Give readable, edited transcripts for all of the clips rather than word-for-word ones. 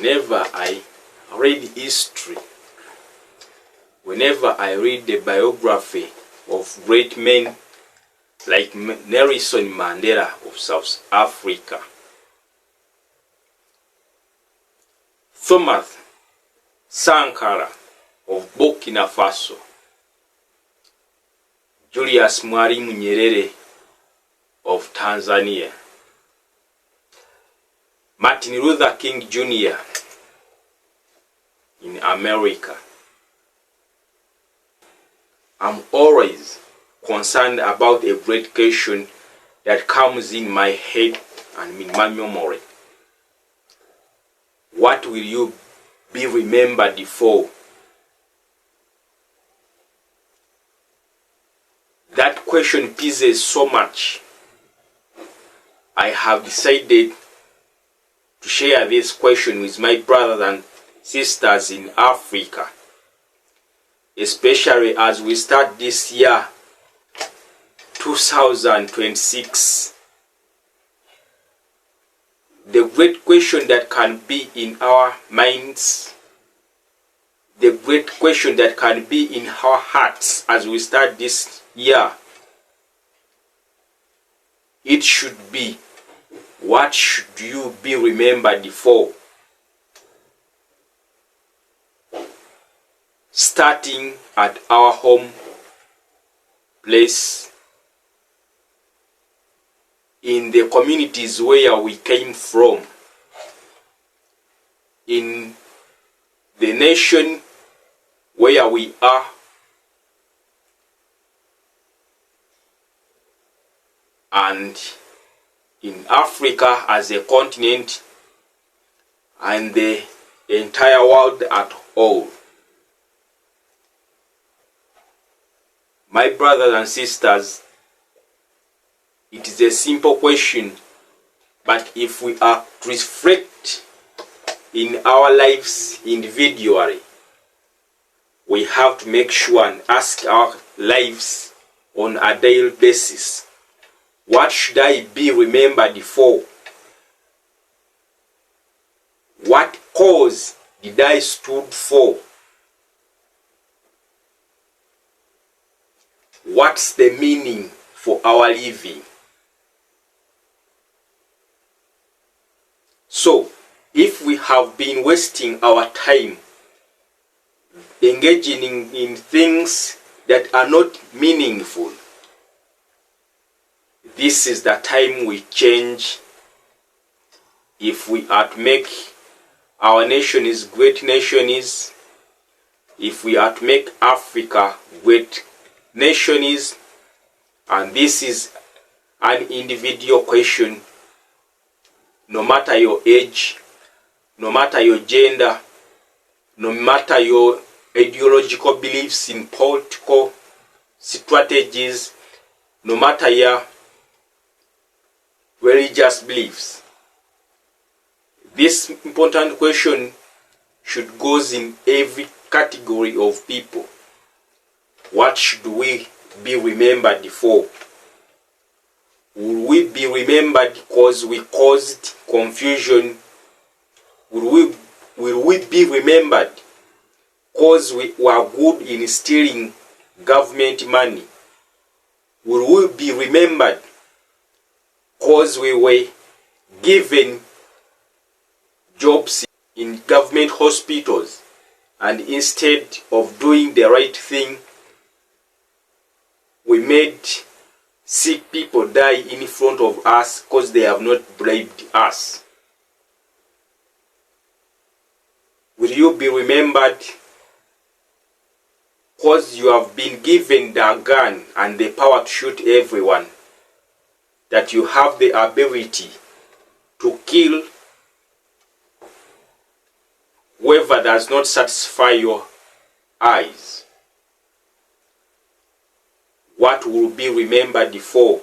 whenever I read history, whenever I read the biography of great men like Nelson Mandela of South Africa, Thomas Sankara of Burkina Faso, Julius Mwalimu Nyerere of Tanzania, Martin Luther King Jr. in America, I'm always concerned about a great question that comes in my head and in my memory. What will you be remembered for? That question pieces so much. I have decided to share this question with my brothers and sisters in Africa, especially as we start this year 2026. The great question that can be in our minds, the great question that can be in our hearts as we start this year, it should be, what should you be remembered for? Starting at our home place, in the communities where we came from, in the nation where we are, and in Africa as a continent, and the entire world at all. My brothers and sisters, it is a simple question, but if we are to reflect in our lives individually, we have to make sure and ask our lives on a daily basis, what should I be remembered for? What cause did I stood for? What's the meaning for our living? So, if we have been wasting our time engaging in things that are not meaningful, this is the time we change. If we are to make our nation is great nation is, if we are to make Africa great nation is, and this is an individual question, no matter your age, no matter your gender, no matter your ideological beliefs in political strategies, no matter your religious beliefs. This important question should go in every category of people. What should we be remembered for? Will we be remembered because we caused confusion? Will we be remembered because we were good in stealing government money? Will we be remembered because we were given jobs in government hospitals, and instead of doing the right thing, we made sick people die in front of us because they have not bribed us? Will you be remembered because you have been given the gun and the power to shoot everyone, that you have the ability to kill whoever does not satisfy your eyes? What will be remembered for?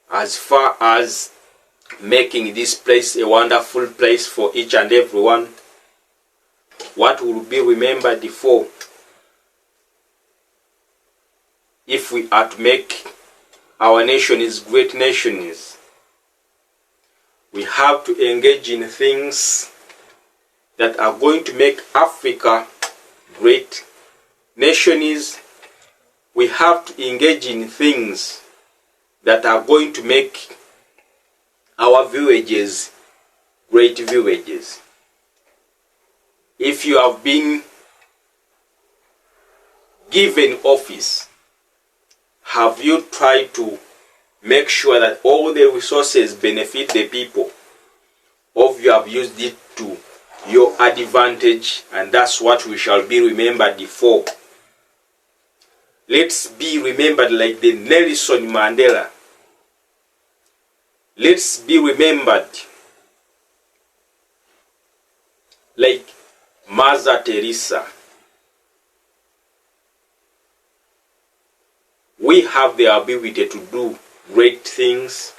As far as making this place a wonderful place for each and everyone, what will be remembered for? If we are to make our nation is great nation is, we have to engage in things that are going to make Africa great. Nations, we have to engage in things that are going to make our villages great villages. If you have been given office, have you tried to make sure that all the resources benefit the people, or you have used it to your advantage? And that's what we shall be remembered for. Let's be remembered like the Nelson Mandela. Let's be remembered like Mother Teresa. We have the ability to do great things.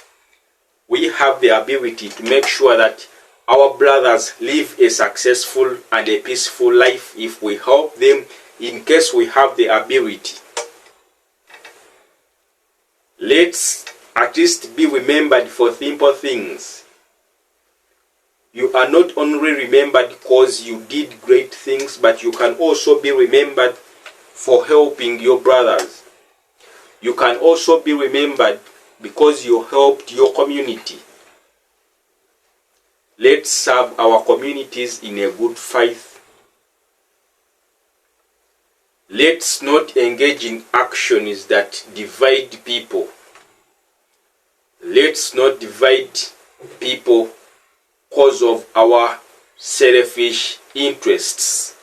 We have the ability to make sure that our brothers live a successful and a peaceful life if we help them, in case we have the ability. Let's at least be remembered for simple things. You are not only remembered because you did great things, but you can also be remembered for helping your brothers. You can also be remembered because you helped your community. Let's serve our communities in a good faith. Let's not engage in actions that divide people. Let's not divide people because of our selfish interests.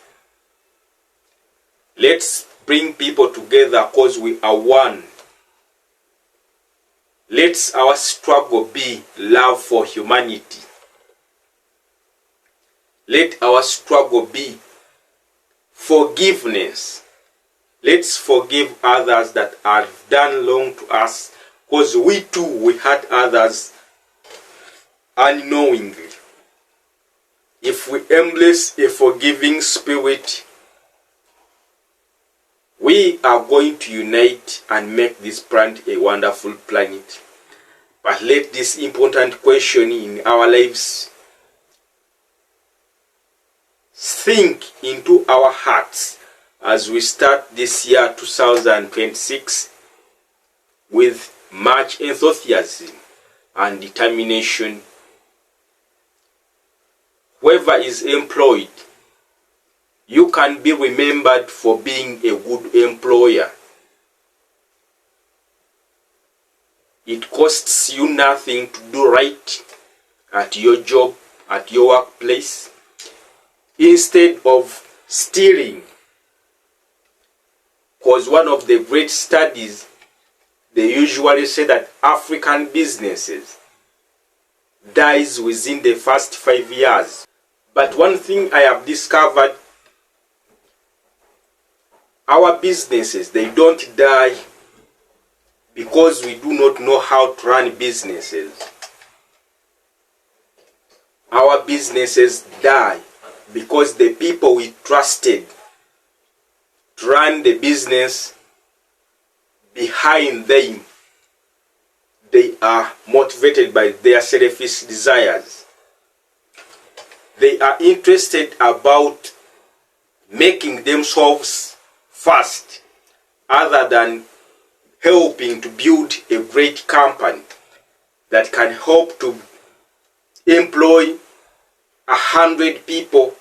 Let's bring people together because we are one. Let our struggle be love for humanity. Let our struggle be forgiveness. Let's forgive others that have done wrong to us, because we too, we hurt others unknowingly. If we embrace a forgiving spirit, we are going to unite and make this planet a wonderful planet. But let this important question in our lives sink into our hearts as we start this year 2026 with much enthusiasm and determination. Whoever is employed, you can be remembered for being a good employer. It costs you nothing to do right at your job, at your workplace, instead of stealing. Because one of the great studies, they usually say that African businesses dies within the first 5 years. But one thing I have discovered, our businesses, they don't die because we do not know how to run businesses. Our businesses die because the people we trusted to run the business behind them, they are motivated by their selfish desires. They are interested about making themselves first, other than helping to build a great company that can help to employ 100 people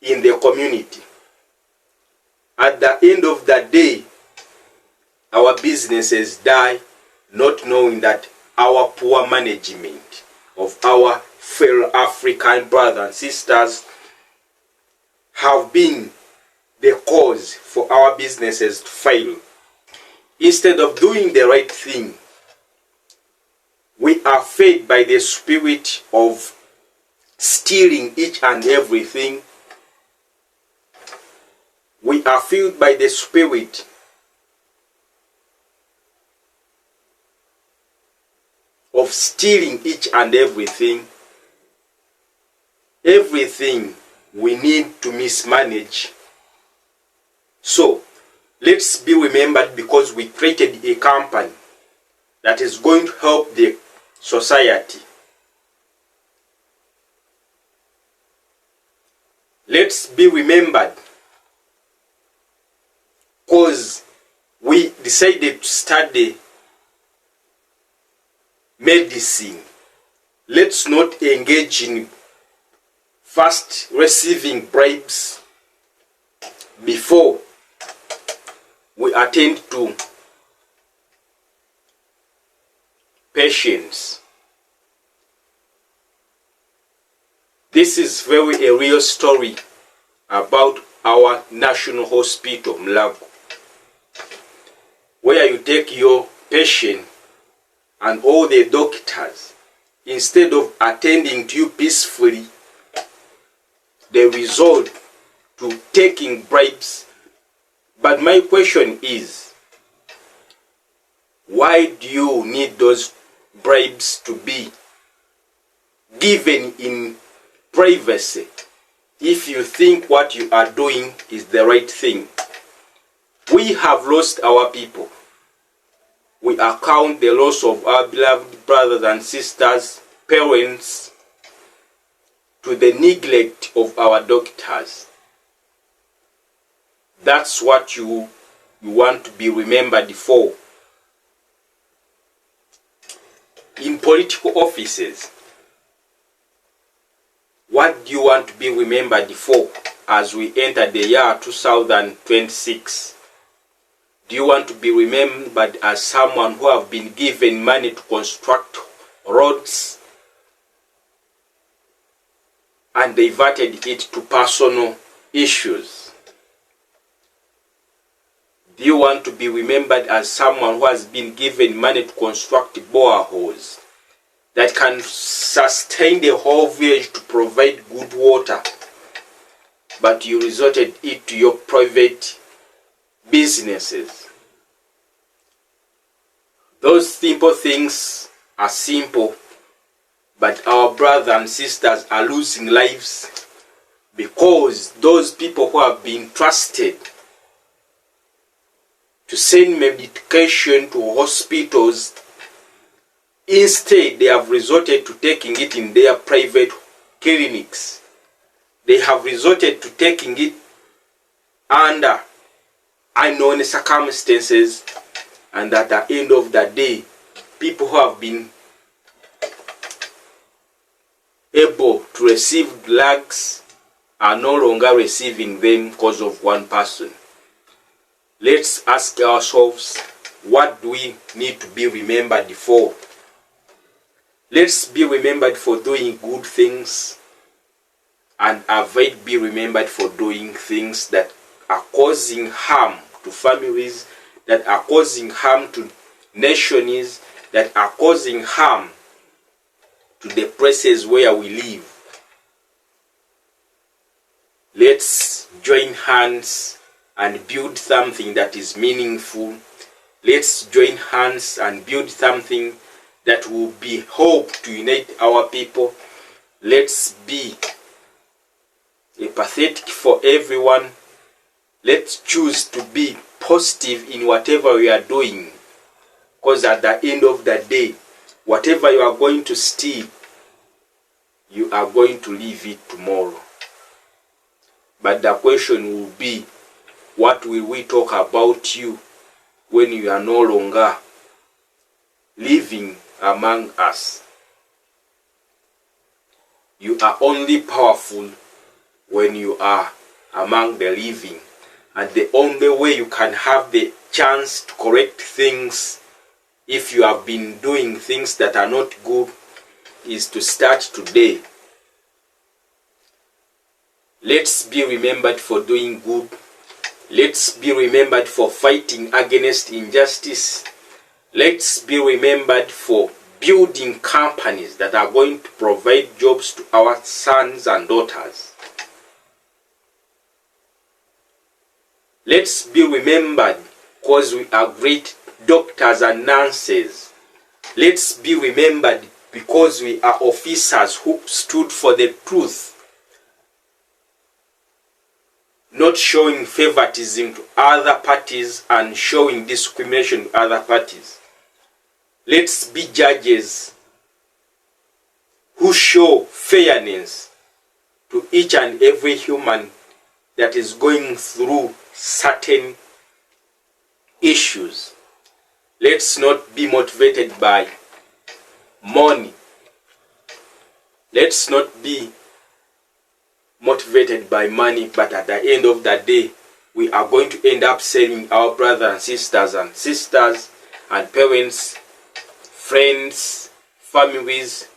in the community. At the end of the day, our businesses die not knowing that our poor management of our fellow African brothers and sisters have been the cause for our businesses to fail. Instead of doing the right thing, we are fed by the spirit of stealing each and everything. We are filled by the spirit of stealing each and everything. Everything we need to mismanage. So, let's be remembered because we created a company that is going to help the society. Let's be remembered, because we decided to study medicine. Let's not engage in first receiving bribes before we attend to patients. This is very a real story about our national hospital, Mulago, where you take your patient and all the doctors, instead of attending to you peacefully, they resort to taking bribes. But my question is, why do you need those bribes to be given in privacy if you think what you are doing is the right thing? We have lost our people. We account the loss of our beloved brothers and sisters, parents, to the neglect of our doctors. That's what you want to be remembered for. In political offices, what do you want to be remembered for as we enter the year 2026? Do you want to be remembered as someone who have been given money to construct roads and diverted it to personal issues? Do you want to be remembered as someone who has been given money to construct boreholes that can sustain the whole village to provide good water, but you resorted it to your private businesses? Those simple things are simple, but our brothers and sisters are losing lives because those people who have been trusted to send medication to hospitals, instead they have resorted to taking it in their private clinics. They have resorted to taking it under unknown circumstances, and at the end of the day, people who have been able to receive drugs are no longer receiving them because of one person. Let's ask ourselves, what do we need to be remembered for? Let's be remembered for doing good things and avoid being remembered for doing things that are causing harm to families, that are causing harm to nations, that are causing harm to the places where we live. Let's join hands and build something that is meaningful. Let's join hands and build something that will be hope to unite our people. Let's be empathetic for everyone. Let's choose to be positive in whatever we are doing, because at the end of the day, whatever you are going to steal, you are going to leave it tomorrow. But the question will be, what will we talk about you when you are no longer living among us? You are only powerful when you are among the living. And the only way you can have the chance to correct things, if you have been doing things that are not good, is to start today. Let's be remembered for doing good. Let's be remembered for fighting against injustice. Let's be remembered for building companies that are going to provide jobs to our sons and daughters. Let's be remembered because we are great doctors and nurses. Let's be remembered because we are officers who stood for the truth, not showing favoritism to other parties and showing discrimination to other parties. Let's be judges who show fairness to each and every human that is going through certain issues. Let's not be motivated by money. Let's not be motivated by money, but at the end of the day, we are going to end up selling our brothers and sisters and parents, friends, families,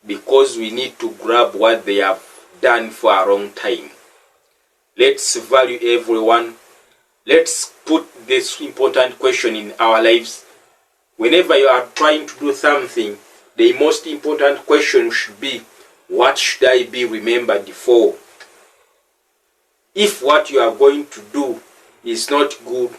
because we need to grab what they have done for a long time. Let's value everyone. Let's put this important question in our lives. Whenever you are trying to do something, the most important question should be, what should I be remembered for? If what you are going to do is not good,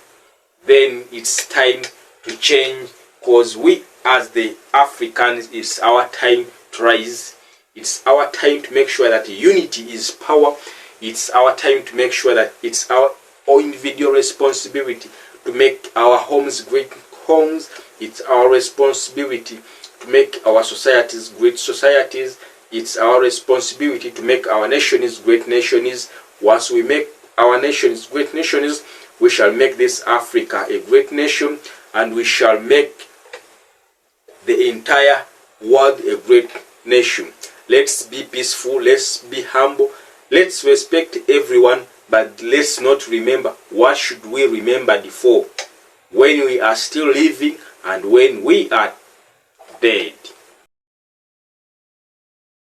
then it's time to change, because we as the Africans, it's our time to rise. It's our time to make sure that unity is power. It's our time to make sure that it's our individual responsibility to make our homes great homes. It's our responsibility to make our societies great societies. It's our responsibility to make our nations great nations. Once we make our nations great nations, we shall make this Africa a great nation, and we shall make the entire world a great nation. Let's be peaceful, let's be humble, let's respect everyone, but let's not remember what should we remember for when we are still living and when we are dead.